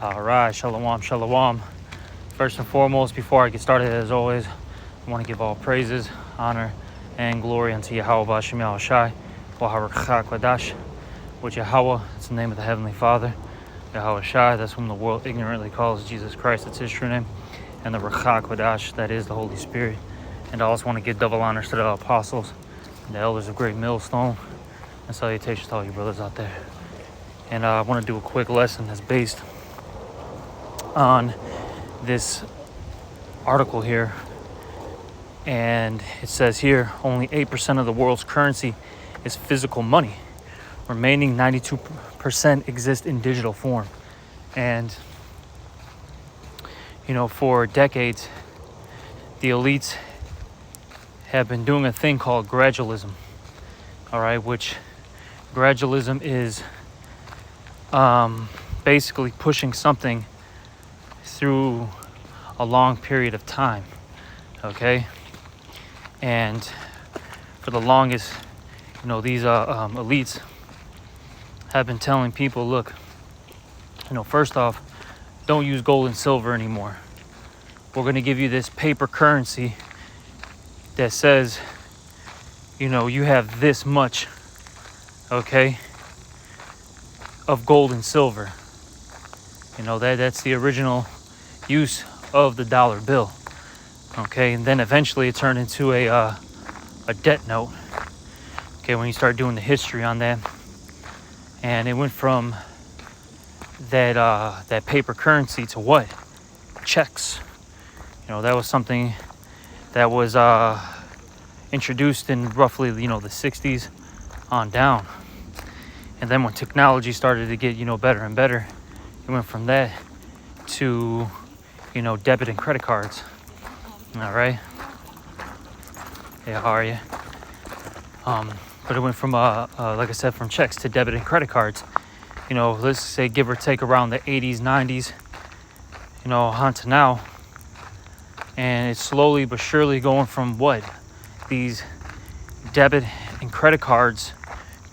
All right, shalom, shalom. First and foremost, before I get started, as always, I want to give all praises, honor, and glory unto Yahweh Bashem Yahushai, Waharakha Kwadash, which Yahweh, it's the name of the Heavenly Father, Yahweh Shai, that's whom the world ignorantly calls Jesus Christ, that's his true name, and the Rakha Kwadash, that is the Holy Spirit. And I also want to give double honors to the apostles, the elders of Great Millstone, and salutations to all you brothers out there. And I want to do a quick lesson that's based on this article here, and it says here only 8% of the world's currency is physical money. Remaining 92% exist in digital form. And for decades the elites have been doing a thing called gradualism, all right, which gradualism is basically pushing something through a long period of time, okay? And for the longest, these elites have been telling people, look, first off, don't use gold and silver anymore. We're going to give you this paper currency that says, you have this much, okay, of gold and silver. That's the original use of the dollar bill, okay? And then eventually it turned into a debt note, okay, when you start doing the history on that. And it went from that paper currency to what? Checks. That was something that was introduced in roughly the 60s on down. And then when technology started to get better and better, it went from that to debit and credit cards. All right. Yeah, how are you? But it went from like I said, from checks to debit and credit cards. Let's say give or take around the 80s, 90s, on to now. And it's slowly but surely going from what? These debit and credit cards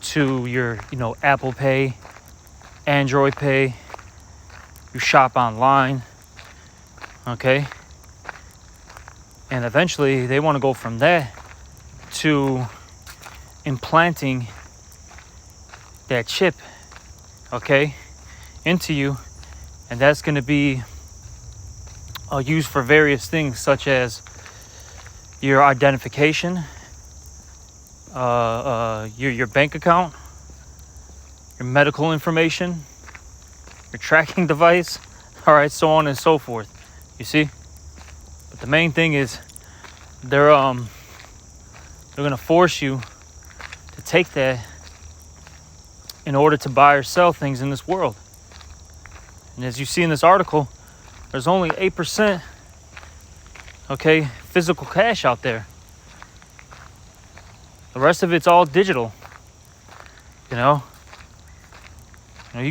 to your, Apple Pay, Android Pay, you shop online, okay? And eventually they want to go from that to implanting that chip, okay, into you. And that's going to be used for various things, such as your identification, your bank account, your medical information, your tracking device, all right, so on and so forth. You see? But the main thing is they're gonna force you to take that in order to buy or sell things in this world. And as you see in this article, there's only 8%, okay, physical cash out there. The rest of it's all digital. You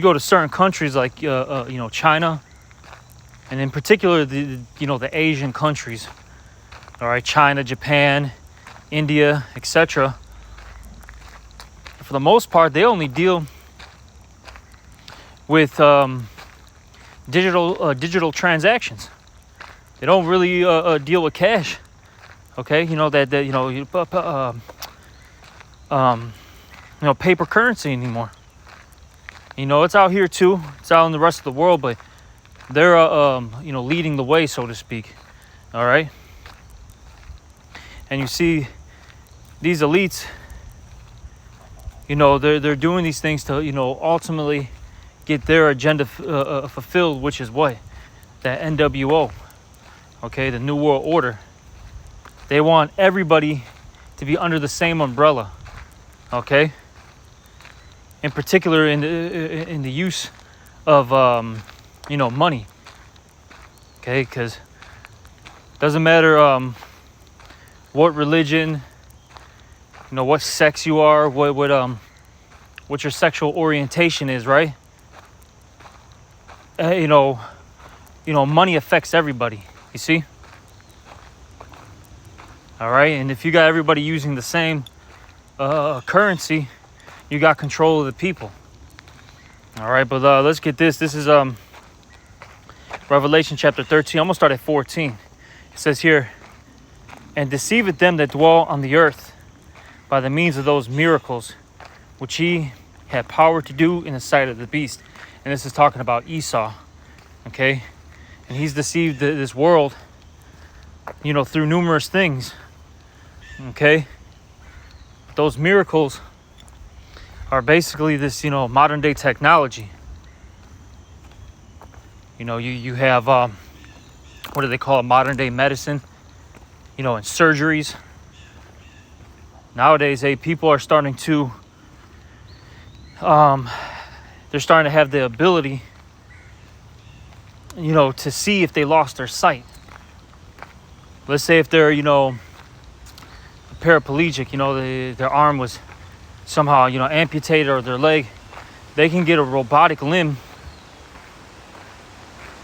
go to certain countries like China, and in particular the Asian countries. All right, China, Japan, India, etc. For the most part, they only deal with digital transactions. They don't really deal with cash. Okay, paper currency anymore. It's out here too. It's out in the rest of the world, but they're leading the way, so to speak. All right. And you see these elites, they're doing these things to ultimately get their agenda fulfilled, which is what? That NWO, okay, the New World Order. They want everybody to be under the same umbrella, okay? In particular, in the use of money, okay? Because it doesn't matter what religion, what sex you are, what your sexual orientation is, right? Money affects everybody, you see? All right, and if you got everybody using the same currency, you got control of the people. All right, but let's get this. This is Revelation chapter 13, I'm going to start at 14. It says here, and deceiveth them that dwell on the earth by the means of those miracles which he had power to do in the sight of the beast. And this is talking about Esau, okay? And he's deceived this world, through numerous things, okay? Those miracles are basically this, modern day technology. You have, what do they call it, modern day medicine, and surgeries. Nowadays, people are starting to, they're starting to have the ability, to see if they lost their sight. Let's say if they're, paraplegic, their arm was somehow, amputated, or their leg, they can get a robotic limb,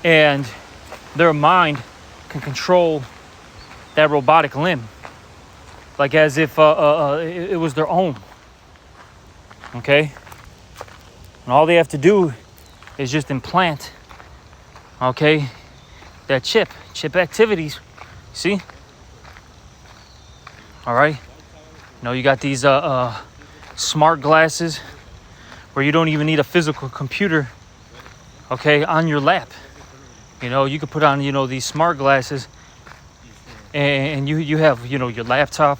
and their mind can control that robotic limb, like as if it was their own, okay? And all they have to do is just implant, okay, that chip activities, see? All right, you got these smart glasses where you don't even need a physical computer, okay, on your lap. You could put on, these smart glasses, and you have, your laptop.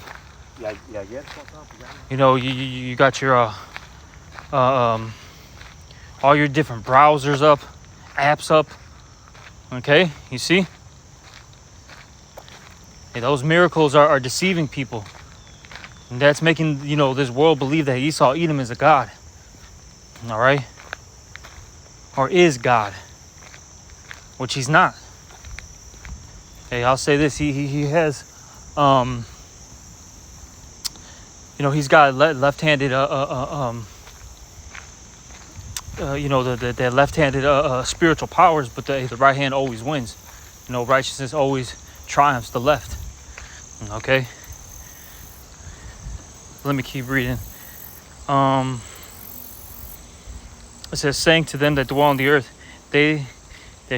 You got your all your different browsers up, apps up. Okay, you see? Hey, those miracles are deceiving people. And that's making, this world believe that Esau Edom is a god. All right? Or is God. Which he's not. Hey, I'll say this. He has, he's got left-handed, the left-handed spiritual powers, but the right hand always wins. Righteousness always triumphs the left. Okay? Let me keep reading. It says, saying to them that dwell on the earth, they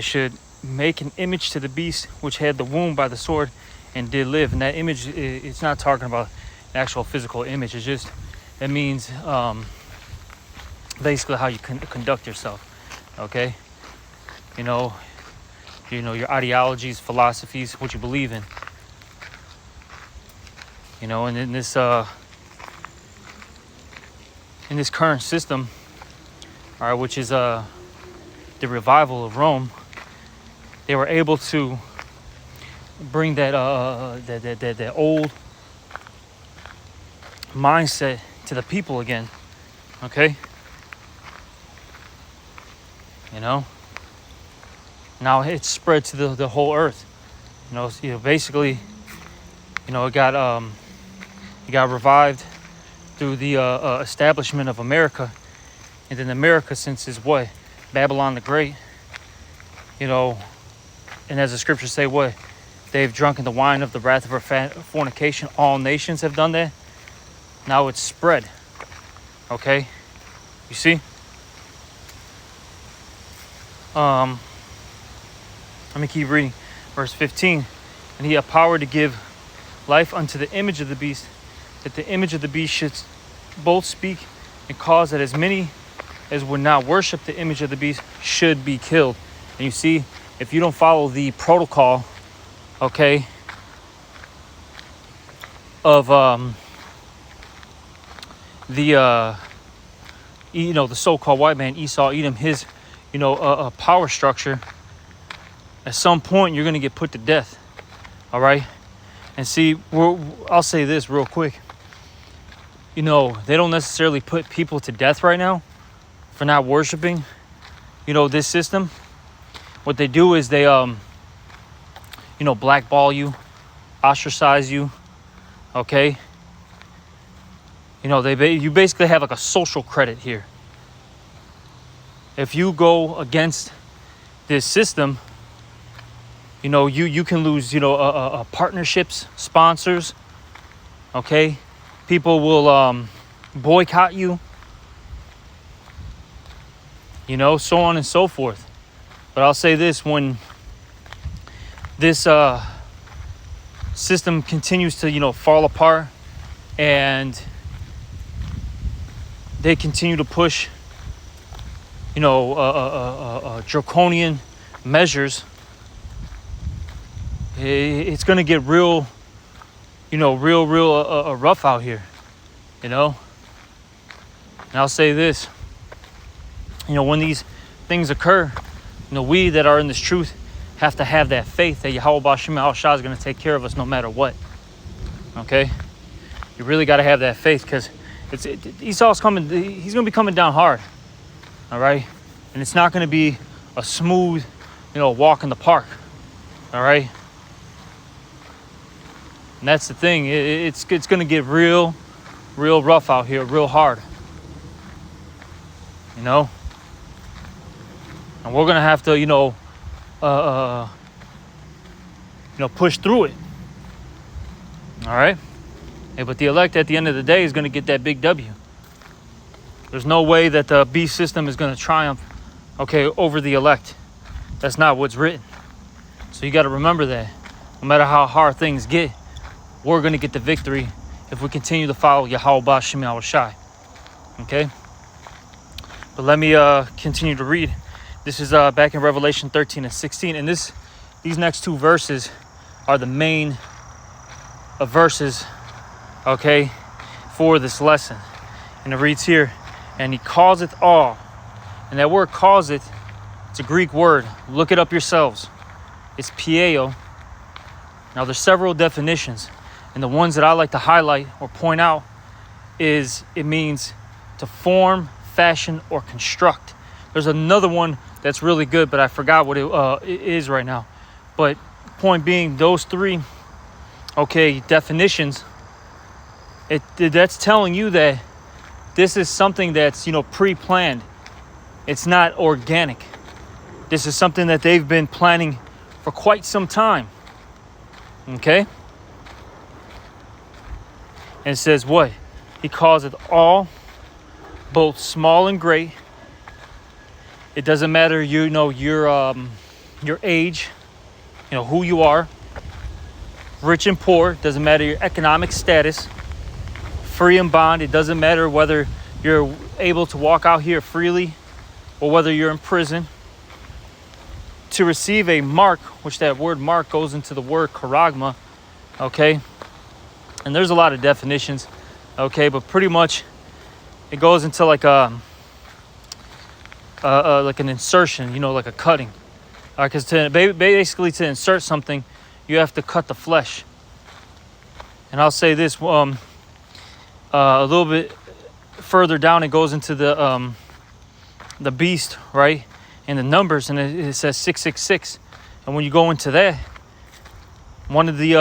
should make an image to the beast which had the wound by the sword and did live. And that image, it's not talking about an actual physical image. It means basically how you conduct yourself. Okay? Your ideologies, philosophies, what you believe in. And in this current system, all right, which is the revival of Rome, they were able to bring that old mindset to the people again. Okay? Now it's spread to the whole earth. Basically, it got revived through the establishment of America. And then America, since is what? Babylon the Great. And as the scriptures say, what? They've drunken the wine of the wrath of her fornication. All nations have done that. Now it's spread. Okay? You see? Let me keep reading. Verse 15. And he had power to give life unto the image of the beast, that the image of the beast should both speak and cause that as many as would not worship the image of the beast should be killed. And you see, if you don't follow the protocol, okay, of the so-called white man, Esau Edom, his, power structure, at some point you're going to get put to death. All right? And see, I'll say this real quick. They don't necessarily put people to death right now for not worshiping, this system. What they do is they, blackball you, ostracize you, okay? You basically have like a social credit here. If you go against this system, you can lose, partnerships, sponsors, okay? People will boycott you, so on and so forth. But I'll say this, when this system continues to, fall apart, and they continue to push, draconian measures, it's going to get real rough out here, And I'll say this, when these things occur, we that are in this truth have to have that faith that Yahweh B'Shem Al-Shah is going to take care of us no matter what. Okay? You really got to have that faith, because Esau's coming. He's going to be coming down hard. All right? And it's not going to be a smooth, walk in the park. All right? And that's the thing. It's going to get real rough out here, real hard. And we're going to have to, push through it. All right? Hey, but the elect at the end of the day is going to get that big W. There's no way that the beast system is going to triumph, over the elect. That's not what's written. So you got to remember that. No matter how hard things get, we're going to get the victory if we continue to follow Yahweh B'Shem Al-Shai. Okay? But let me continue to read. This is back in Revelation 13 and 16. And these next two verses are the main verses, for this lesson. And it reads here, and he causeth all. And that word causeth, it's a Greek word. Look it up yourselves. It's pieo. Now there's several definitions. And the ones that I like to highlight or point out is it means to form, fashion, or construct. There's another one that's really good, but I forgot what it is right now. But point being, those three, definitions, that's telling you that this is something that's, pre-planned. It's not organic. This is something that they've been planning for quite some time. Okay? And it says what? He causeth all, both small and great. It doesn't matter, your age, who you are, rich and poor. It doesn't matter your economic status, free and bond. It doesn't matter whether you're able to walk out here freely or whether you're in prison. To receive a mark, which that word mark goes into the word charagma, And there's a lot of definitions, but pretty much it goes into like an insertion, like a cutting. Because basically to insert something, you have to cut the flesh. And I'll say this, a little bit further down, it goes into the beast, right? And the numbers, and it says 666. And when you go into that, one of the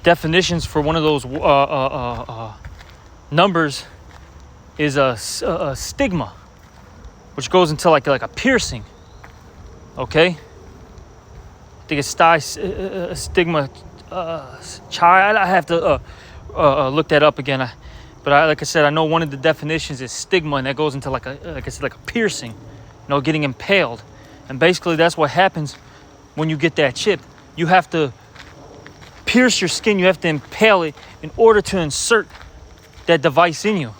definitions for one of those numbers is a stigma, which goes into like a piercing. I think it's stigma. Child, I have to look that up again. But like I said, I know one of the definitions is stigma, and that goes into like a piercing, getting impaled. And basically that's what happens when you get that chip. You have to pierce your skin, you have to impale it in order to insert that device in you.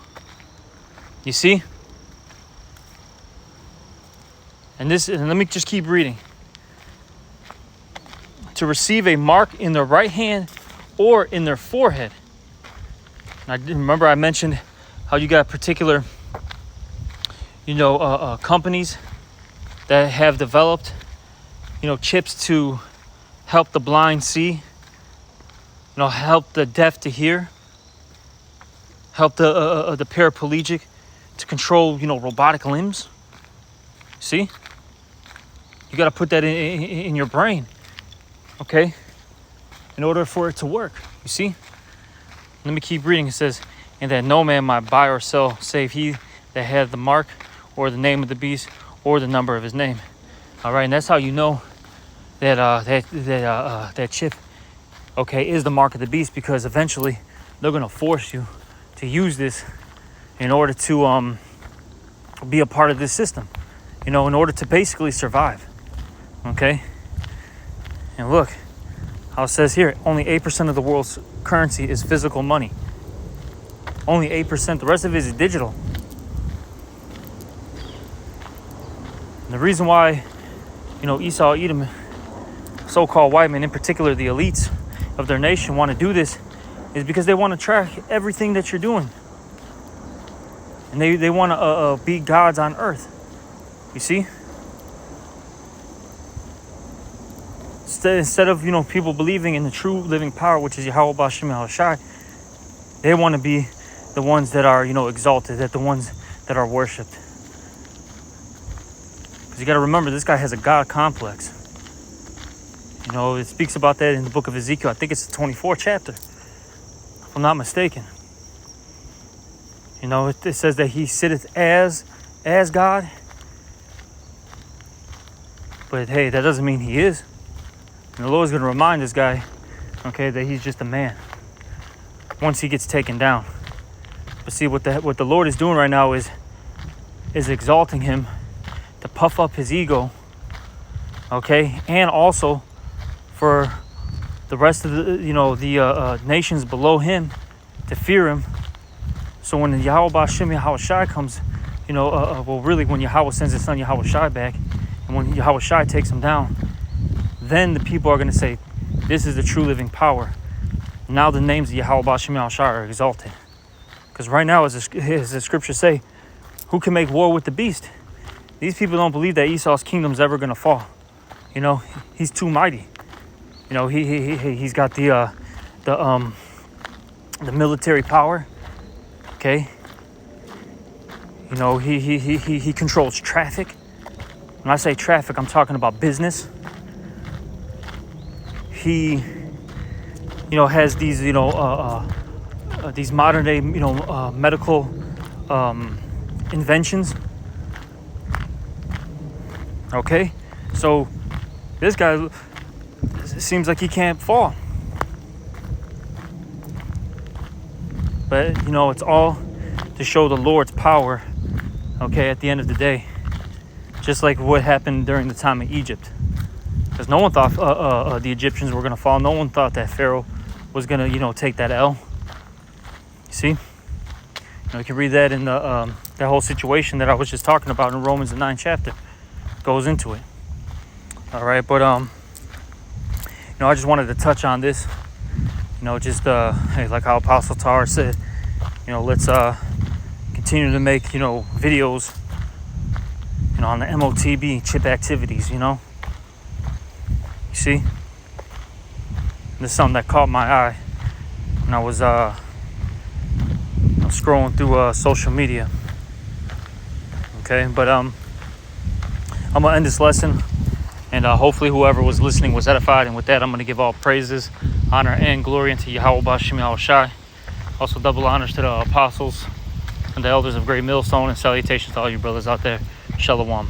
You see? And let me just keep reading. To receive a mark in their right hand or in their forehead. And remember I mentioned how you got particular, companies that have developed, chips to help the blind see, help the deaf to hear, help the paraplegic to control, robotic limbs. See? You got to put that in your brain, in order for it to work. You see? Let me keep reading. It says, and that no man might buy or sell save he that had the mark or the name of the beast or the number of his name. All right, and that's how you know that that chip, is the mark of the beast, because eventually they're going to force you to use this in order to be a part of this system, in order to basically survive. Okay? And look how it says here, only 8% of the world's currency is physical money. Only 8%. The rest of it is digital. And the reason why, Esau, Edom, so-called white men, in particular the elites of their nation, want to do this is because they want to track everything that you're doing. And they want to be gods on earth. You see? Instead of, people believing in the true living power, which is Yahweh B'Shem Yahushai, they want to be the ones that are, exalted, that the ones that are worshipped. Because you got to remember, this guy has a God complex. It speaks about that in the book of Ezekiel. I think it's the 24th chapter, if I'm not mistaken. It says that he sitteth as God. But hey, that doesn't mean he is. And the Lord's going to remind this guy, okay, that he's just a man once he gets taken down. But see, what the Lord is doing right now is exalting him to puff up his ego, okay, and also for the rest of the nations below him to fear him. So when the Yahweh B'Shem Yahushai comes, really when Yahweh sends his son Yahweh Shai back, and when Yahweh Shai takes him down, then the people are going to say, this is the true living power. Now the names of Yahweh B'Shem Yahushai are exalted. Because right now, as the scriptures say, who can make war with the beast? These people don't believe that Esau's kingdom's ever going to fall. He's too mighty. He's got the military power. Okay. He controls traffic. When I say traffic, I'm talking about business. He, has these, these modern day, medical inventions. Okay, so this guy seems like he can't fall. But, it's all to show the Lord's power, okay, at the end of the day. Just like what happened during the time of Egypt. Because no one thought the Egyptians were going to fall. No one thought that Pharaoh was going to, take that L. You see? You can read that in the that whole situation that I was just talking about in Romans, the 9th chapter. Goes into it. All right, but, I just wanted to touch on this. Hey, like how Apostle Tar said, let's continue to make, videos, on the MOTB chip activities, You see? This is something that caught my eye when I was scrolling through social media. Okay, but I'm gonna end this lesson, and hopefully whoever was listening was edified. And with that, I'm gonna give all praises, honor, and glory unto Yahweh B'Shem Yahushai. Also double honors to the apostles and the elders of Great Millstone, and salutations to all you brothers out there. Shalom.